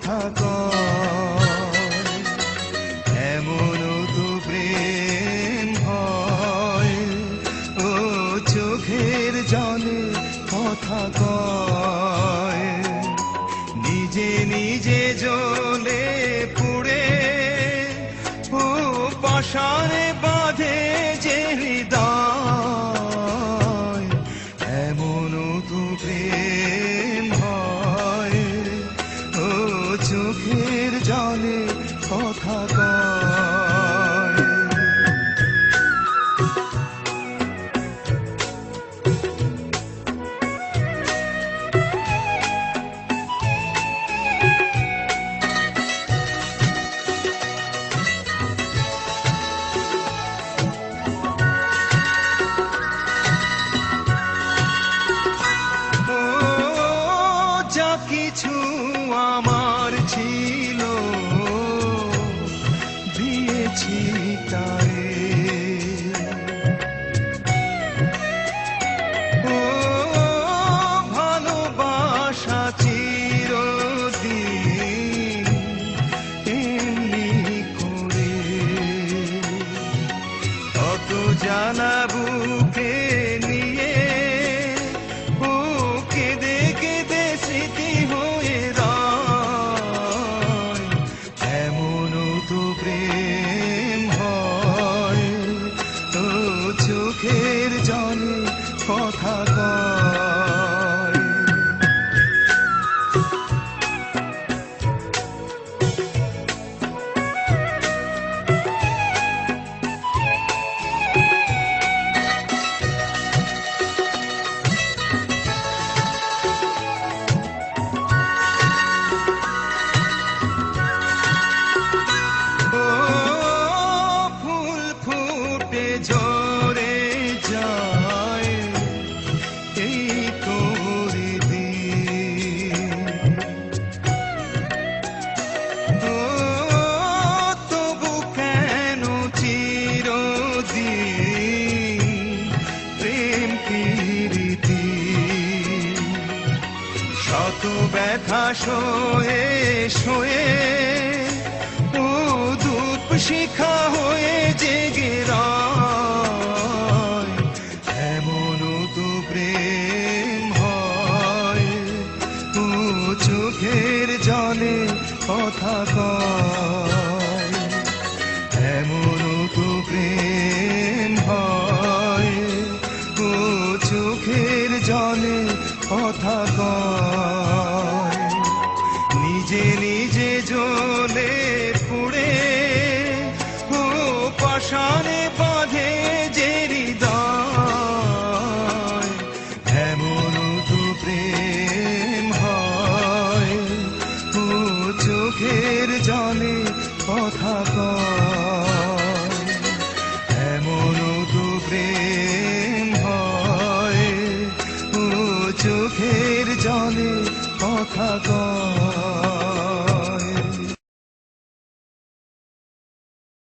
কথা কয়। এমন তো প্রেম হয়, ও চোখের জলে কথা কয়। নিজে নিজে জ্বলে পুড়ে ও পাশানে বাঁধে যে হৃদয়। এমন তো প্রেম হয়, ও চোখের জলে কথা কয়। কিছু আমার ছিল দিয়েছি তারে, ও ভালোবাসা চিরদিন এমনি করে। কত জানা বুকে নিয়ে ও কেঁদে কেঁদে স্মৃতি হয়ে রয়। এমন তো প্রেম হয়, ও চোখের জলে কথা কয়। ঝরে যায় এই তোর দিন, তবু কেন চিরদিন প্রেম প্রীতি। শত ব্যথা সয়ে সয়ে ও ধূপ শিখা হয়ে জেগে রয়। এমন তো প্রেম হয়, ও চোখের জলে কথা কয়। এমন তো প্রেম হয়, ও চোখের জলে কথা কয়। নিজে নিজে জ্বলে পুড়ে ও পাশানে বাঁধে যে হৃদয়। এমন তো প্রেম হয়, ও চোখের জলে কথা কয়। এমন তো প্রেম হয়, ও চোখের জলে কথা কয়।